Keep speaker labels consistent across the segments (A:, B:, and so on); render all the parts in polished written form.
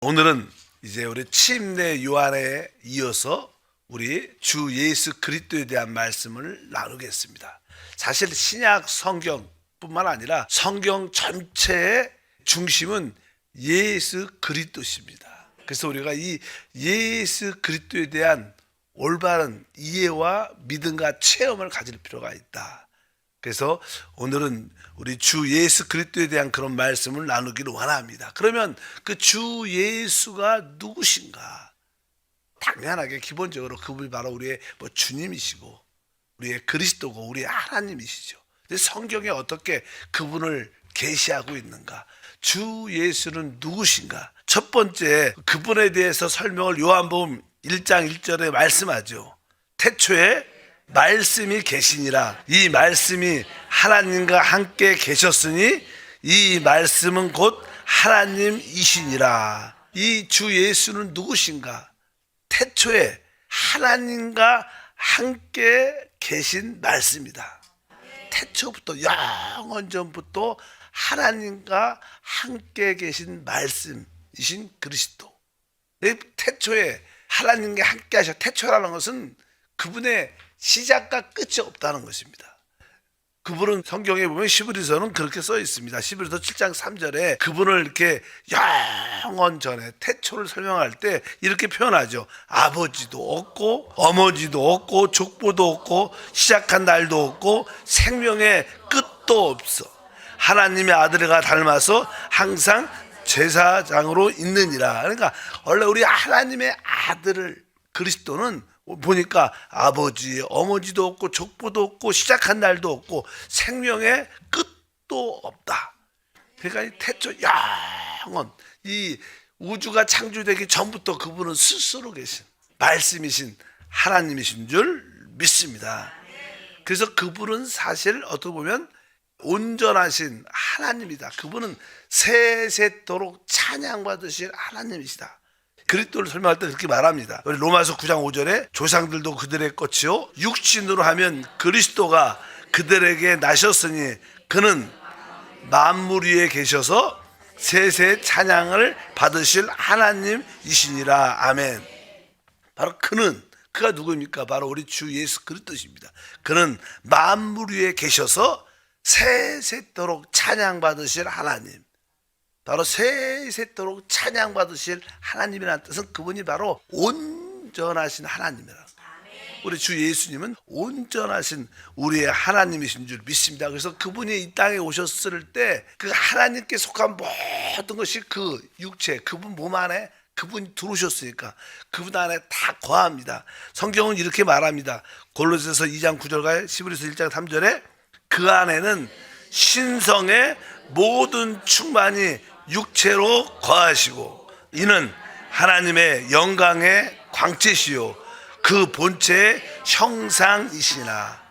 A: 오늘은 이제 우리 침례 요한에 이어서 우리 주 예수 그리스도에 대한 말씀을 나누겠습니다. 사실 신약 성경뿐만 아니라 성경 전체의 중심은 예수 그리스도십니다. 그래서 우리가 이 예수 그리스도에 대한 올바른 이해와 믿음과 체험을 가질 필요가 있다. 그래서 오늘은 우리 주 예수 그리스도에 대한 그런 말씀을 나누기를 원합니다. 그러면 그 주 예수가 누구신가? 당연하게 기본적으로 그분이 바로 우리의 주님이시고 우리의 그리스도고 우리의 하나님이시죠. 근데 성경에 어떻게 그분을 계시하고 있는가? 주 예수는 누구신가? 첫 번째 그분에 대해서 설명을 요한복음 1장 1절에 말씀하죠. 태초에 말씀이 계시니라. 이 말씀이 하나님과 함께 계셨으니 이 말씀은 곧 하나님이시니라. 이 주 예수는 누구신가? 태초에 하나님과 함께 계신 말씀이다. 태초부터 영원전부터 하나님과 함께 계신 말씀이신 그리스도. 태초에 하나님과 함께 하셔. 태초라는 것은 그분의 시작과 끝이 없다는 것입니다. 그분은 성경에 보면 히브리서는 그렇게 써 있습니다. 히브리서 7장 3절에 그분을 이렇게 영원 전에 태초를 설명할 때 이렇게 표현하죠. 아버지도 없고 어머니도 없고 족보도 없고 시작한 날도 없고 생명의 끝도 없어. 하나님의 아들과 닮아서 항상 제사장으로 있느니라. 그러니까 원래 우리 하나님의 아들을 그리스도는 보니까 아버지, 어머니도 없고 족보도 없고 시작한 날도 없고 생명의 끝도 없다. 그러니까 이 태초 영원, 이 우주가 창조되기 전부터 그분은 스스로 계신 말씀이신 하나님이신 줄 믿습니다. 그래서 그분은 사실 어떻게 보면 온전하신 하나님이다. 그분은 세세토록 찬양받으실 하나님이시다. 그리스도를 설명할 때 그렇게 말합니다. 우리 로마서 9장 5절에 조상들도 그들의 것이요 육신으로 하면 그리스도가 그들에게 나셨으니 그는 만물 위에 계셔서 세세 찬양을 받으실 하나님이시니라. 아멘. 바로 그가 누구입니까? 바로 우리 주 예수 그리스도십니다. 그는 만물 위에 계셔서 세세토록 찬양받으실 하나님. 바로 세세토록 찬양받으실 하나님이라는 뜻은 그분이 바로 온전하신 하나님이라. 우리 주 예수님은 온전하신 우리의 하나님이신 줄 믿습니다. 그래서 그분이 이 땅에 오셨을 때 그 하나님께 속한 모든 것이 그 육체, 그분 몸 안에 그분이 들어오셨으니까 그분 안에 다 거합니다. 성경은 이렇게 말합니다. 골로새서 2장 9절과 히브리서 1장 3절에 그 안에는 신성의 모든 충만이 육체로 거하시고 이는 하나님의 영광의 광채시요 그 본체의 형상이시나.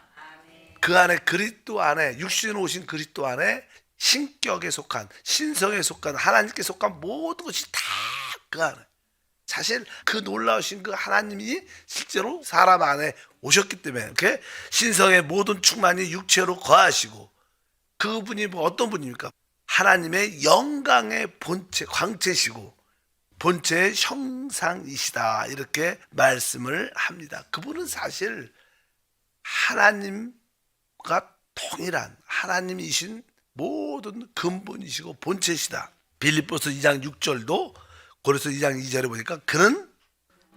A: 그 안에 그리스도 안에 육신으로 오신 그리스도 안에 신격에 속한 신성에 속한 하나님께 속한 모든 것이 다 그 안에. 사실 그 놀라우신 그 하나님이 실제로 사람 안에 오셨기 때문에 이렇게 신성의 모든 충만이 육체로 거하시고 그분이 어떤 분입니까? 하나님의 영광의 본체, 광채시고 본체의 형상이시다. 이렇게 말씀을 합니다. 그분은 사실 하나님과 동일한 하나님이신 모든 근본이시고 본체시다. 빌립보서 2장 6절도 고린도서 2장 2절에 보니까 그는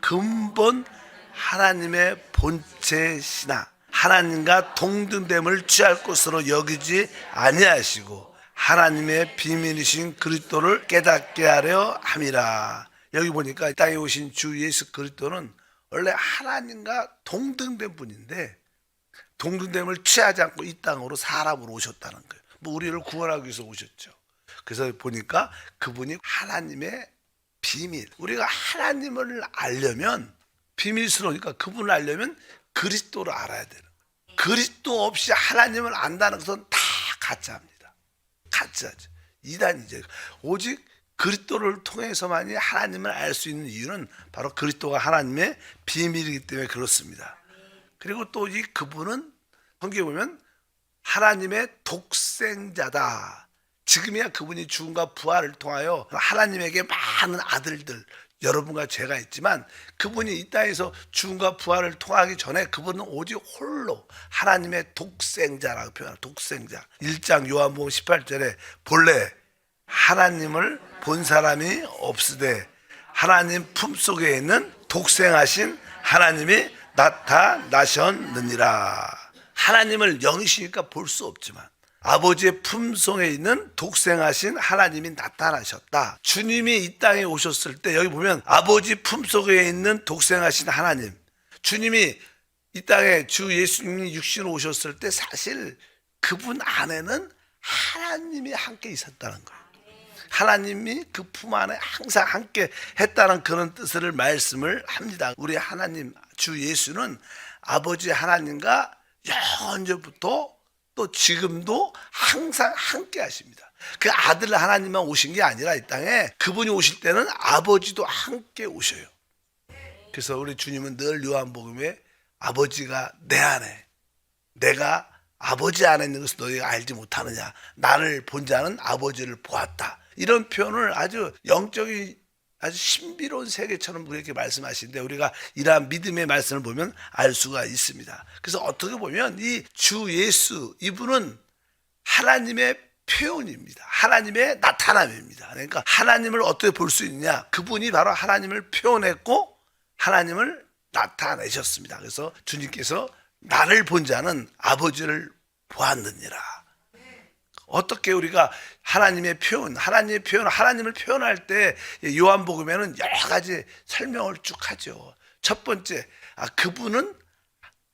A: 근본 하나님의 본체시나 하나님과 동등됨을 취할 것으로 여기지 아니하시고 하나님의 비밀이신 그리스도를 깨닫게 하려 함이라. 여기 보니까 이 땅에 오신 주 예수 그리스도는 원래 하나님과 동등된 분인데 동등됨을 취하지 않고 이 땅으로 사람으로 오셨다는 거예요. 우리를 구원하기 위해서 오셨죠. 그래서 보니까 그분이 하나님의 비밀. 우리가 하나님을 알려면 비밀스러우니까 그분을 알려면 그리스도를 알아야 되는 거예요. 그리스도 없이 하나님을 안다는 것은 다 가짜입니다. 가짜죠. 이단이죠. 오직 그리스도를 통해서만이 하나님을 알 수 있는 이유는 바로 그리스도가 하나님의 비밀이기 때문에 그렇습니다. 그리고 또 이 그분은 성경에 보면 하나님의 독생자다. 지금이야 그분이 죽음과 부활을 통하여 하나님에게 많은 아들들, 여러분과 제가 있지만 그분이 이 땅에서 죽음과 부활을 통하기 전에 그분은 오직 홀로 하나님의 독생자라고 표현해요. 독생자. 1장 요한복음 18절에 본래 하나님을 본 사람이 없으되 하나님 품속에 있는 독생하신 하나님이 나타나셨느니라. 하나님을 영이시니까 볼 수 없지만 아버지의 품속에 있는 독생하신 하나님이 나타나셨다. 주님이 이 땅에 오셨을 때 여기 보면 아버지 품속에 있는 독생하신 하나님, 주님이 이 땅에 주 예수님이 육신으로 오셨을 때 사실 그분 안에는 하나님이 함께 있었다는 거예요. 하나님이 그 품 안에 항상 함께 했다는 그런 뜻을 말씀을 합니다. 우리 하나님 주 예수는 아버지 하나님과 영원전부터 또 지금도 항상 함께 하십니다. 그 아들 하나님만 오신 게 아니라 이 땅에 그분이 오실 때는 아버지도 함께 오셔요. 그래서 우리 주님은 늘 요한복음에 아버지가 내 안에, 내가 아버지 안에 있는 것을 너희가 알지 못하느냐, 나를 본 자는 아버지를 보았다. 이런 표현을 아주 영적인 아주 신비로운 세계처럼 우리에게 말씀하시는데 우리가 이러한 믿음의 말씀을 보면 알 수가 있습니다. 그래서 어떻게 보면 이 주 예수, 이분은 하나님의 표현입니다. 하나님의 나타남입니다. 그러니까 하나님을 어떻게 볼 수 있느냐, 그분이 바로 하나님을 표현했고 하나님을 나타내셨습니다. 그래서 주님께서 나를 본 자는 아버지를 보았느니라. 어떻게 우리가 하나님의 표현, 하나님을 표현할 때 요한복음에는 여러 가지 설명을 쭉 하죠. 첫 번째, 그분은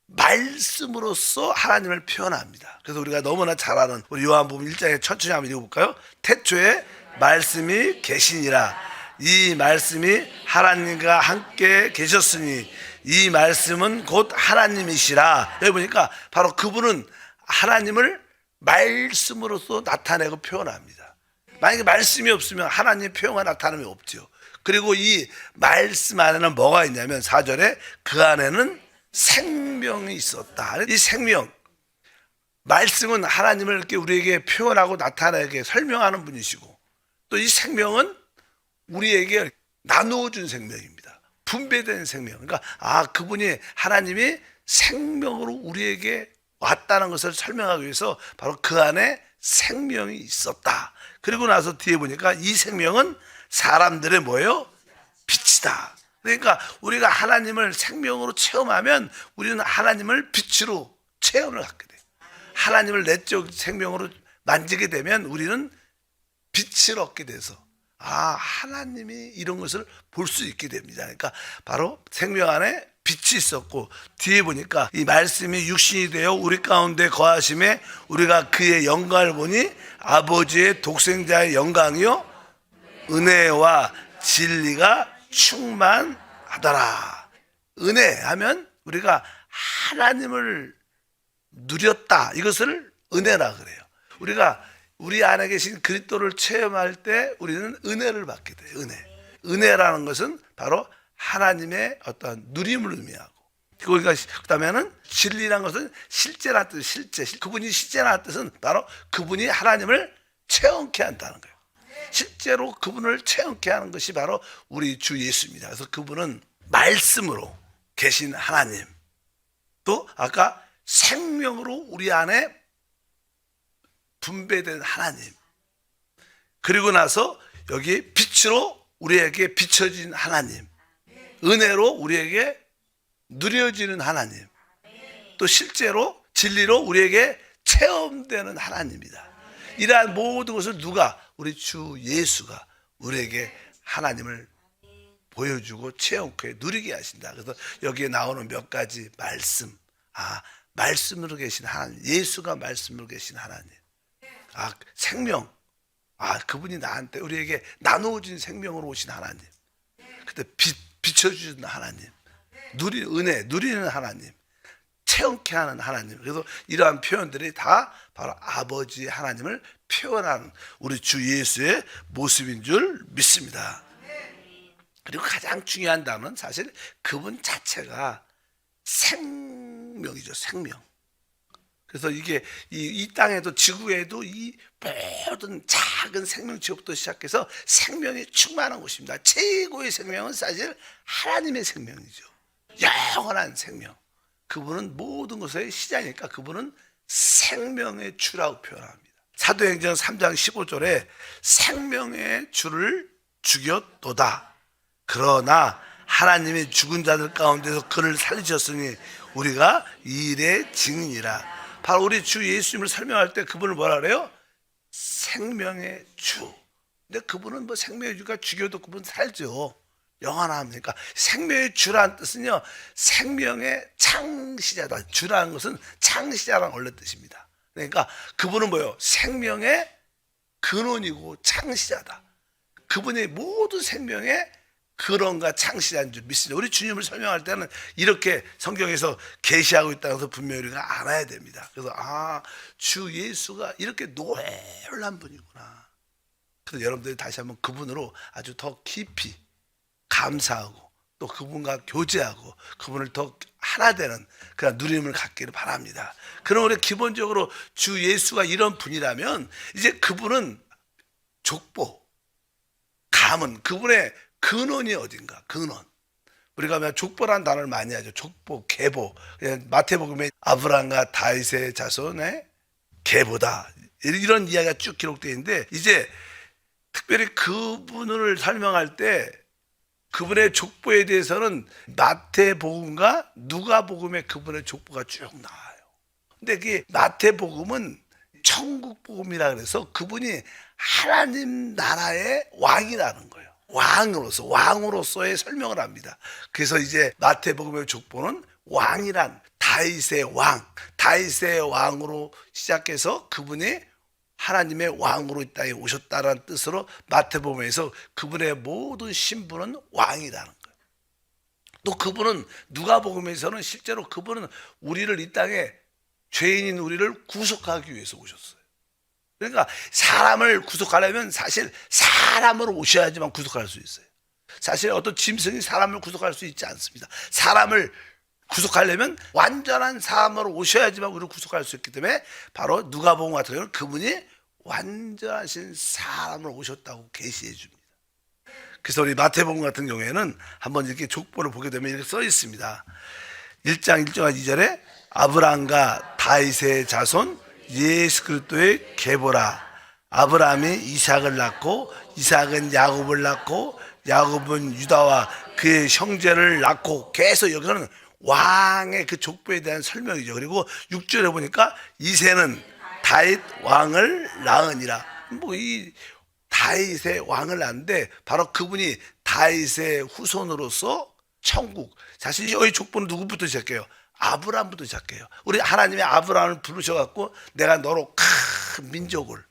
A: 말씀으로서 하나님을 표현합니다. 그래서 우리가 너무나 잘 아는 우리 요한복음 1장에 천천히 한번 읽어볼까요? 태초에 말씀이 계시니라. 이 말씀이 하나님과 함께 계셨으니 이 말씀은 곧 하나님이시라. 여기 보니까 바로 그분은 하나님을 말씀으로서 나타내고 표현합니다. 만약에 말씀이 없으면 하나님의 표현과 나타남이 없죠. 그리고 이 말씀 안에는 뭐가 있냐면 4절에 그 안에는 생명이 있었다. 이 생명, 말씀은 하나님을 이렇게 우리에게 표현하고 나타내게 설명하는 분이시고 또 이 생명은 우리에게 나누어 준 생명입니다. 분배된 생명. 그러니까 그분이 하나님이 생명으로 우리에게 왔다는 것을 설명하기 위해서 바로 그 안에 생명이 있었다. 그리고 나서 뒤에 보니까 이 생명은 사람들의 뭐예요? 빛이다. 그러니까 우리가 하나님을 생명으로 체험하면 우리는 하나님을 빛으로 체험을 갖게 돼요. 하나님을 내적 생명으로 만지게 되면 우리는 빛을 얻게 돼서 하나님이 이런 것을 볼 수 있게 됩니다. 그러니까 바로 생명 안에 빛이 있었고 뒤에 보니까 이 말씀이 육신이 되어 우리 가운데 거하심에 우리가 그의 영광을 보니 아버지의 독생자의 영광이요 은혜와 진리가 충만하더라. 은혜하면 우리가 하나님을 누렸다, 이것을 은혜라 그래요. 우리가 우리 안에 계신 그리스도를 체험할 때 우리는 은혜를 받게 돼요. 은혜라는 것은 바로 하나님의 어떤 누림을 의미하고, 그러니까 그다음에는 진리라는 것은 실제라는 뜻, 실제. 그분이 실제라는 뜻은 바로 그분이 하나님을 체험케 한다는 거예요. 실제로 그분을 체험케 하는 것이 바로 우리 주 예수입니다. 그래서 그분은 말씀으로 계신 하나님, 또 아까 생명으로 우리 안에 분배된 하나님, 그리고 나서 여기 빛으로 우리에게 비춰진 하나님, 은혜로 우리에게 누려지는 하나님, 또 실제로 진리로 우리에게 체험되는 하나님이다. 이러한 모든 것을 누가? 우리 주 예수가 우리에게 하나님을 보여주고 체험케 누리게 하신다. 그래서 여기에 나오는 몇 가지 말씀, 말씀으로 계신 하나님, 예수가 말씀으로 계신 하나님, 생명, 그분이 나한테 우리에게 나누어진 생명으로 오신 하나님, 그때 비춰주는 하나님, 은혜 누리는 하나님, 체험케 하는 하나님. 그래서 이러한 표현들이 다 바로 아버지 하나님을 표현하는 우리 주 예수의 모습인 줄 믿습니다. 그리고 가장 중요한 단어는 사실 그분 자체가 생명이죠. 생명. 그래서 이게 이 땅에도 지구에도 이 모든 작은 생명체부터 시작해서 생명이 충만한 곳입니다. 최고의 생명은 사실 하나님의 생명이죠. 영원한 생명. 그분은 모든 것의 시작이니까 그분은 생명의 주라고 표현합니다. 사도행전 3장 15절에 생명의 주를 죽였도다. 그러나 하나님이 죽은 자들 가운데서 그를 살리셨으니 우리가 이 일의 증인이라. 바로 우리 주 예수님을 설명할 때 그분을 뭐라 그래요? 생명의 주. 근데 그분은 뭐 생명의 주가 죽여도 그분 살죠. 영원합니까? 생명의 주라는 뜻은요, 생명의 창시자다. 주라는 것은 창시자라는 원래 뜻입니다. 그러니까 그분은 뭐예요? 생명의 근원이고 창시자다. 그분이 모든 생명의 근원과 창시자인 줄 믿습니다. 우리 주님을 설명할 때는 이렇게 성경에서 계시하고 있다는 것을 분명히 우리가 알아야 됩니다. 그래서 주 예수가 이렇게 놀란 분이구나. 그래서 여러분들이 다시 한번 그분으로 아주 더 깊이 감사하고 또 그분과 교제하고 그분을 더 하나 되는 그런 누림을 갖기를 바랍니다. 그럼 우리 기본적으로 주 예수가 이런 분이라면 이제 그분은 족보, 가문, 그분의 근원이 어딘가? 근원. 우리가 족보라는 단어를 많이 하죠. 족보, 계보. 마태복음에 아브라함과 다윗의 자손의 계보다. 이런 이야기가 쭉 기록되어 있는데 이제 특별히 그분을 설명할 때 그분의 족보에 대해서는 마태복음과 누가복음에 그분의 족보가 쭉 나와요. 근데 그 마태복음은 천국복음이라 그래서 그분이 하나님 나라의 왕이라는 거예요. 왕으로서의 설명을 합니다. 그래서 이제 마태복음의 족보는 왕이란 다윗의 왕으로 시작해서 그분이 하나님의 왕으로 이 땅에 오셨다는 뜻으로 마태복음에서 그분의 모든 신분은 왕이라는 거예요. 또 그분은 누가복음에서는 실제로 그분은 우리를 이 땅에 죄인인 우리를 구속하기 위해서 오셨어요. 그러니까 사람을 구속하려면 사실 사람으로 오셔야지만 구속할 수 있어요. 사실 어떤 짐승이 사람을 구속할 수 있지 않습니다. 사람을 구속하려면 완전한 사람으로 오셔야지만 우리를 구속할 수 있기 때문에 바로 누가복음 같은 경우는 그분이 완전하신 사람으로 오셨다고 계시해 줍니다. 그래서 우리 마태복음 같은 경우에는 한번 이렇게 족보를 보게 되면 이렇게 써 있습니다. 1장 1절과 2절에 아브라함과 다윗의 자손 예수 그리스도의 계보라. 아브라함이 이삭을 낳고 이삭은 야곱을 낳고 야곱은 유다와 그의 형제를 낳고, 계속 여기서는 왕의 그 족보에 대한 설명이죠. 그리고 6절에 보니까 이새는 다윗 왕을 낳으니라. 뭐 이 다윗의 왕을 낳는데 바로 그분이 다윗의 후손으로서 천국, 사실 이 족보는 누구부터 시작해요? 아브라함부터 시작해요. 우리 하나님의 아브라함을 부르셔갖고 내가 너로 큰 민족을,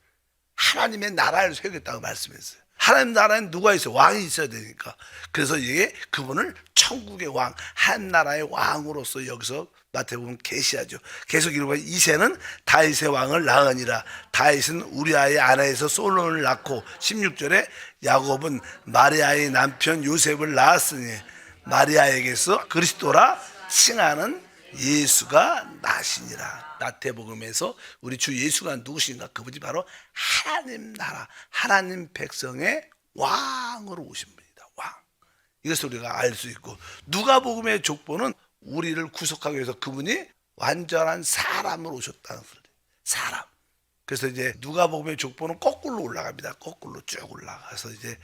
A: 하나님의 나라를 세우겠다고 말씀했어요. 하나님 나라에는 누가 있어요? 왕이 있어야 되니까. 그래서 이게 그분을 천국의 왕, 한 나라의 왕으로서 여기서 마태복음 계시하죠. 계속 이르고 이새는 다윗의 왕을 낳으니라. 다윗은 우리아의 아내에서 솔로몬을 낳고, 16절에 야곱은 마리아의 남편 요셉을 낳았으니 마리아에게서 그리스도라 칭하는 예수가 나시니라. 마태복음에서 우리 주 예수가 누구신가? 그분이 바로 하나님 나라, 하나님 백성의 왕으로 오신 분이다. 왕. 이것을 우리가 알 수 있고, 누가복음의 족보는 우리를 구속하기 위해서 그분이 완전한 사람으로 오셨다는 소리. 사람. 그래서 이제 누가복음의 족보는 거꾸로 올라갑니다. 거꾸로 쭉 올라가서 이제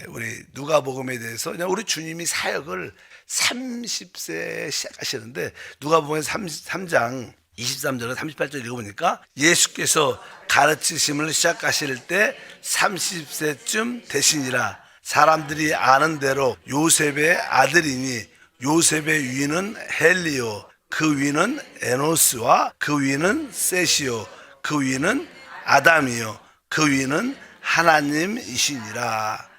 A: 우리 누가복음에 대해서 그냥 우리 주님이 사역을 30세 시작하시는데 누가복음 3장 23절에서 38절 읽어보니까 예수께서 가르치심을 시작하실 때 30세쯤 되시니라. 사람들이 아는 대로 요셉의 아들이니 요셉의 위는 헬리오, 그 위는 에노스와 그 위는 셋이요, 그 위는 아담이요, 그 위는 하나님이시니라.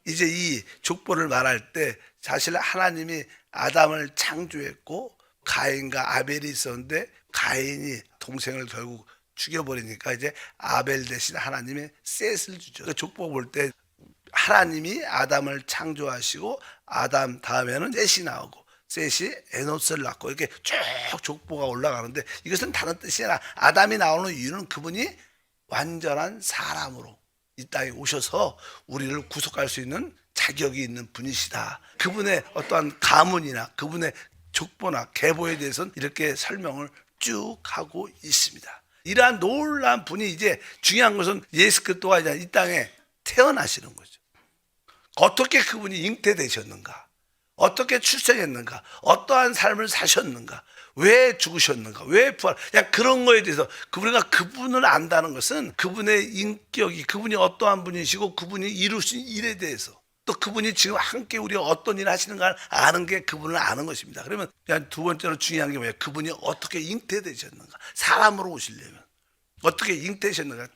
A: 이제 이 족보를 말할 때 사실 하나님이 아담을 창조했고 가인과 아벨이 있었는데 가인이 동생을 결국 죽여버리니까 이제 아벨 대신 하나님의 셋을 주죠. 족보 볼 때 하나님이 아담을 창조하시고 아담 다음에는 셋이 나오고 셋이 에노스를 낳고 이렇게 쭉 족보가 올라가는데 이것은 다른 뜻이 아니라 아담이 나오는 이유는 그분이 완전한 사람으로 이 땅에 오셔서 우리를 구속할 수 있는 자격이 있는 분이시다. 그분의 어떠한 가문이나 그분의 족보나 계보에 대해서는 이렇게 설명을 쭉 하고 있습니다. 이러한 놀라운 분이 이제 중요한 것은 예수 그리스도가 이제 이 땅에 태어나시는 거죠. 어떻게 그분이 잉태되셨는가? 어떻게 출생했는가? 어떠한 삶을 사셨는가? 왜 죽으셨는가? 왜 부활? 그런 거에 대해서 우리가 그분을 안다는 것은 그분의 인격이, 그분이 어떠한 분이시고 그분이 이루신 일에 대해서 또 그분이 지금 함께 우리가 어떤 일을 하시는가 아는 게 그분을 아는 것입니다. 그러면 두 번째로 중요한 게 뭐예요? 그분이 어떻게 잉태되셨는가? 사람으로 오시려면 어떻게 잉태되셨는가?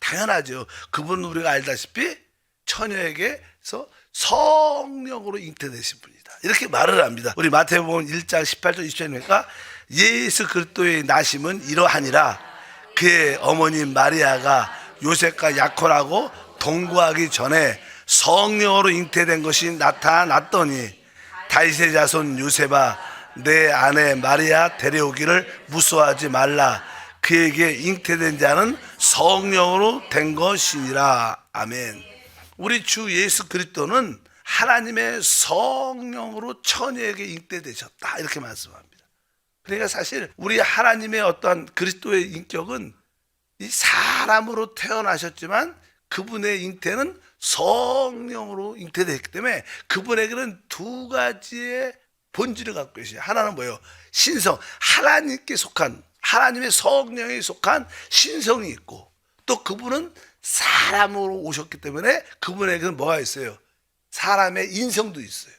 A: 당연하죠. 그분은 우리가 알다시피 처녀에게서 성령으로 잉태되신 분이다. 이렇게 말을 합니다. 우리 마태복음 1장 18절 20절이니까 예수 그리스도의 나심은 이러하니라. 그의 어머니 마리아가 요셉과 약혼하고 동거하기 전에 성령으로 잉태된 것이 나타났더니 다윗의 자손 요셉아 내 아내 마리아 데려오기를 무서워하지 말라. 그에게 잉태된 자는 성령으로 된 것이니라. 아멘. 우리 주 예수 그리스도는 하나님의 성령으로 처녀에게 잉태되셨다 이렇게 말씀합니다. 그러니까 사실 우리 하나님의 어떠한 그리스도의 인격은 이 사람으로 태어나셨지만 그분의 잉태는 성령으로 잉태되기 때문에 그분에게는 두 가지의 본질을 갖고 계시죠. 하나는 뭐예요? 신성, 하나님께 속한 하나님의 성령에 속한 신성이 있고 또 그분은 사람으로 오셨기 때문에 그분에게는 뭐가 있어요? 사람의 인성도 있어요.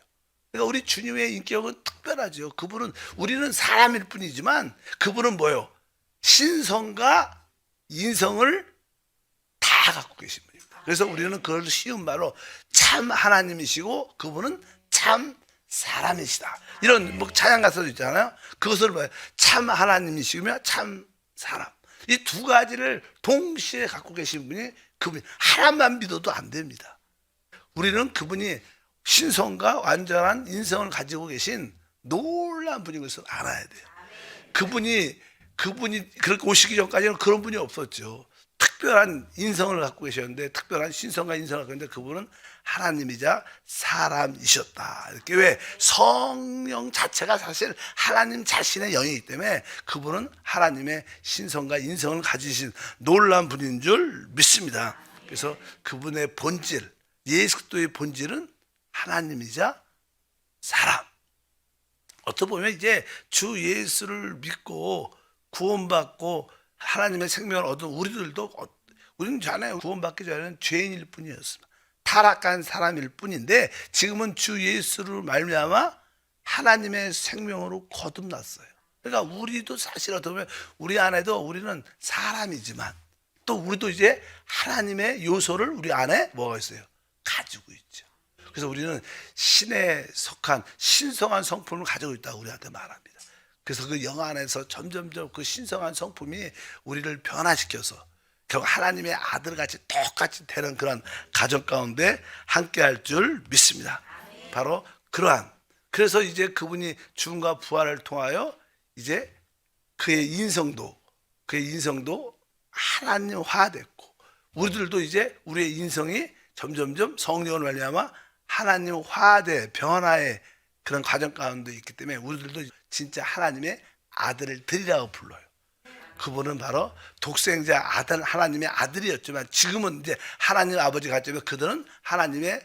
A: 그러니까 우리 주님의 인격은 특별하죠. 그분은 우리는 사람일 뿐이지만 그분은 뭐예요? 신성과 인성을 다 갖고 계신 분입니다. 그래서 우리는 그걸 쉬운 말로 참 하나님이시고 그분은 참 사람이시다. 이런 찬양 가사도 있잖아요. 그것을 뭐예요? 참 하나님이시며 참 사람. 이 두 가지를 동시에 갖고 계신 분이 그분. 하나만 믿어도 안 됩니다. 우리는 그분이 신성과 완전한 인성을 가지고 계신 놀라운 분인 것을 알아야 돼요. 그분이 그렇게 오시기 전까지는 그런 분이 없었죠. 특별한 인성을 갖고 계셨는데 특별한 신성과 인성을 갖고 있는데 그분은 하나님이자 사람이셨다. 이렇게 왜 성령 자체가 사실 하나님 자신의 영이기 때문에 그분은 하나님의 신성과 인성을 가지신 놀라운 분인 줄 믿습니다. 그래서 그분의 본질, 예수 그리스도의 본질은 하나님이자 사람. 어떻게 보면 이제 주 예수를 믿고 구원받고 하나님의 생명을 얻은 우리는잖아요. 구원받기 전에는 죄인일 뿐이었습니다. 타락한 사람일 뿐인데 지금은 주 예수를 말미암아 하나님의 생명으로 거듭났어요. 그러니까 우리도 사실 어떻게 보면 우리 안에도 우리는 사람이지만 또 우리도 이제 하나님의 요소를 우리 안에 뭐가 있어요? 가지고 있죠. 그래서 우리는 신에 속한 신성한 성품을 가지고 있다고 우리한테 말합니다. 그래서 그 영 안에서 점점점 그 신성한 성품이 우리를 변화시켜서 결국 하나님의 아들같이 똑같이 되는 그런 가정 가운데 함께 할 줄 믿습니다. 바로 그래서 이제 그분이 죽음과 부활을 통하여 이제 그의 인성도 하나님화됐고 우리들도 이제 우리의 인성이 점점점 성령을 말미암아 하나님화돼 변화의 그런 과정 가운데 있기 때문에 우리들도 진짜 하나님의 아들들이라고 불러요. 그분은 바로 독생자 아들 하나님의 아들이었지만 지금은 이제 하나님 아버지 같지만 그들은 하나님의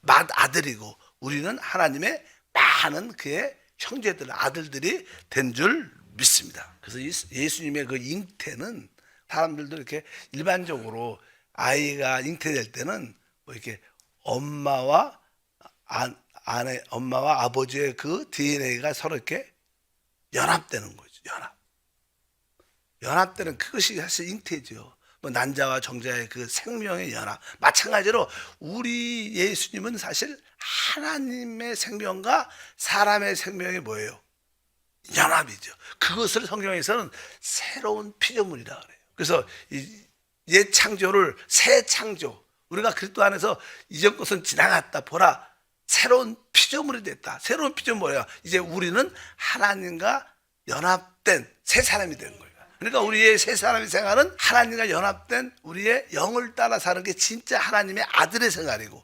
A: 아들이고 우리는 하나님의 많은 그의 형제들 아들들이 된 줄 믿습니다. 그래서 예수님의 그 잉태는 사람들도 이렇게 일반적으로 아이가 잉태될 때는 뭐 이렇게 엄마와 아버지의 그 DNA가 서로 이렇게 연합되는 거죠. 연합되는 그것이 사실 잉태죠. 뭐 난자와 정자의 그 생명의 연합. 마찬가지로 우리 예수님은 사실 하나님의 생명과 사람의 생명이 뭐예요? 연합이죠. 그것을 성경에서는 새로운 피조물이라 그래요. 그래서 옛 창조를 새 창조. 우리가 그리스도 안에서 이전 것은 지나갔다 보라. 새로운 피조물. 피조물이 됐다. 새로운 피조물 뭐예요? 이제 우리는 하나님과 연합된 새 사람이 되는 거예요. 그러니까 우리의 새 사람의 생활은 하나님과 연합된 우리의 영을 따라 사는 게 진짜 하나님의 아들의 생활이고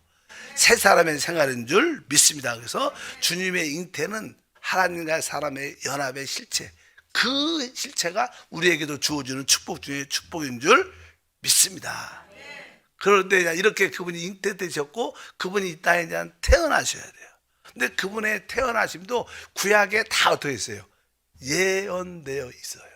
A: 새 사람의 생활인 줄 믿습니다. 그래서 주님의 잉태는 하나님과 사람의 연합의 실체, 그 실체가 우리에게도 주어지는 축복 중에 축복인 줄 믿습니다. 그런데 이렇게 그분이 잉태되셨고 그분이 이 땅에 태어나셔야 돼요. 근데 그분의 태어나심도 구약에 다 어떻게 있어요? 예언되어 있어요.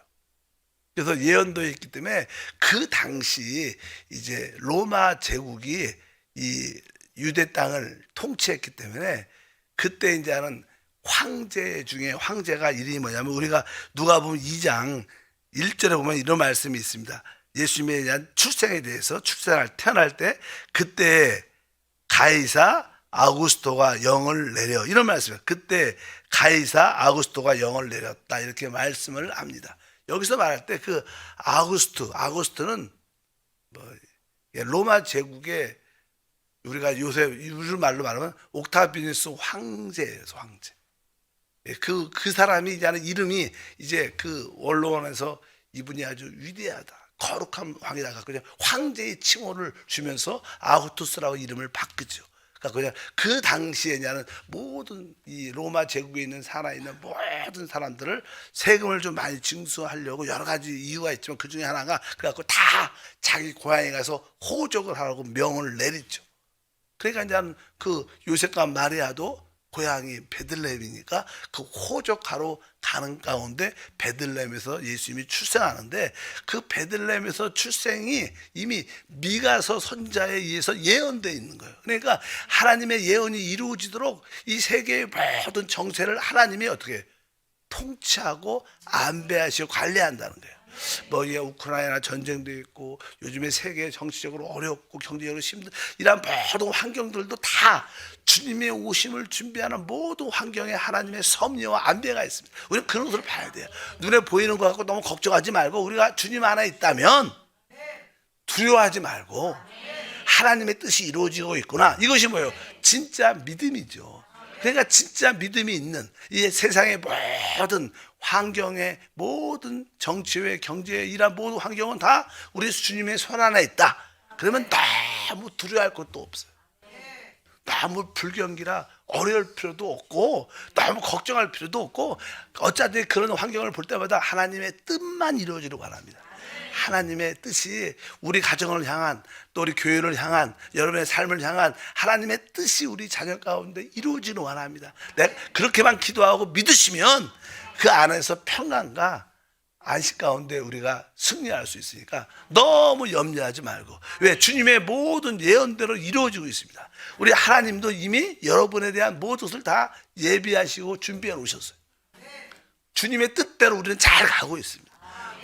A: 그래서 예언되어 있기 때문에 그 당시 이제 로마 제국이 이 유대 땅을 통치했기 때문에 그때 이제는 황제 중에 황제가 이름이 뭐냐면 우리가 누가복음 2장 1절에 보면 이런 말씀이 있습니다. 예수님에 대한 출생에 대해서 태어날 때 그때 가이사 아구스토가 영을 내려 이런 말씀이에요. 그때 가이사 아구스토가 영을 내렸다 이렇게 말씀을 합니다. 여기서 말할 때 그 아구스토는 뭐 로마 제국의 우리가 요새 요즘 말로 말하면 옥타비누스 황제예요, 황제. 그 사람이 이제는 이름이 이제 그 원로원에서 이분이 아주 위대하다, 거룩한 왕이다. 그냥 황제의 칭호를 주면서 아구투스라고 이름을 바꾸죠. 그러니까 그냥 그 당시에냐는 모든 이 로마 제국에 있는 살아있는 모든 사람들을 세금을 좀 많이 징수하려고 여러 가지 이유가 있지만 그 중에 하나가 그래갖고 다 자기 고향에 가서 호적을 하라고 명을 내리죠. 그러니까 이제 그 요셉과 마리아도 고향이 베들레헴이니까 그 호적하러 가는 가운데 베들레헴에서 예수님이 출생하는데 그 베들레헴에서 출생이 이미 미가서 선자에 의해서 예언되어 있는 거예요. 그러니까 하나님의 예언이 이루어지도록 이 세계의 모든 정세를 하나님이 어떻게 통치하고 안배하시고 관리한다는 거예요. 뭐 우크라이나 전쟁도 있고 요즘에 세계 정치적으로 어렵고 경제적으로 힘든 이런 모든 환경들도 다 주님의 오심을 준비하는 모든 환경에 하나님의 섭리와 안배가 있습니다. 우리는 그런 것을 봐야 돼요. 눈에 보이는 것 갖고 너무 걱정하지 말고 우리가 주님 안에 있다면 두려워하지 말고 하나님의 뜻이 이루어지고 있구나. 이것이 뭐예요? 진짜 믿음이죠. 그러니까 진짜 믿음이 있는 이 세상의 모든 환경의 모든 정치의 경제의 이런 모든 환경은 다 우리 주님의 손 안에 있다. 그러면 너무 두려워할 것도 없어요. 너무 불경기라 어려울 필요도 없고 너무 걱정할 필요도 없고 어차피 그런 환경을 볼 때마다 하나님의 뜻만 이루어지려고 합니다. 하나님의 뜻이 우리 가정을 향한 또 우리 교회를 향한 여러분의 삶을 향한 하나님의 뜻이 우리 자녀 가운데 이루어지는 원합니다. 내가 그렇게만 기도하고 믿으시면 그 안에서 평안과 안식 가운데 우리가 승리할 수 있으니까 너무 염려하지 말고 왜 주님의 모든 예언대로 이루어지고 있습니다. 우리 하나님도 이미 여러분에 대한 모든 것을 다 예비하시고 준비해 놓으셨어요. 주님의 뜻대로 우리는 잘 가고 있습니다.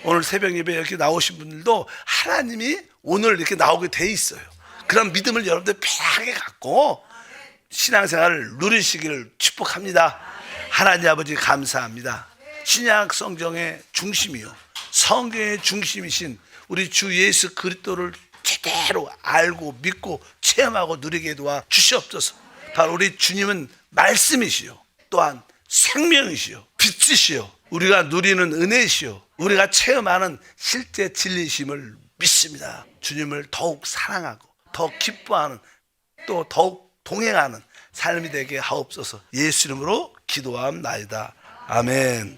A: 오늘 새벽 예배 이렇게 나오신 분들도 하나님이 오늘 이렇게 나오게 돼 있어요. 그런 믿음을 여러분들 편하게 갖고 신앙생활을 누리시기를 축복합니다. 하나님 아버지 감사합니다. 신약 성경의 중심이요 성경의 중심이신 우리 주 예수 그리스도를 제대로 알고 믿고 체험하고 누리게 도와 주시옵소서. 바로 우리 주님은 말씀이시요 또한 생명이시요 빛이시요 우리가 누리는 은혜시요 우리가 체험하는 실제 진리심을 믿습니다. 주님을 더욱 사랑하고 더 기뻐하는 또 더욱 동행하는 삶이 되게 하옵소서. 예수 이름으로 기도함나이다. 아멘.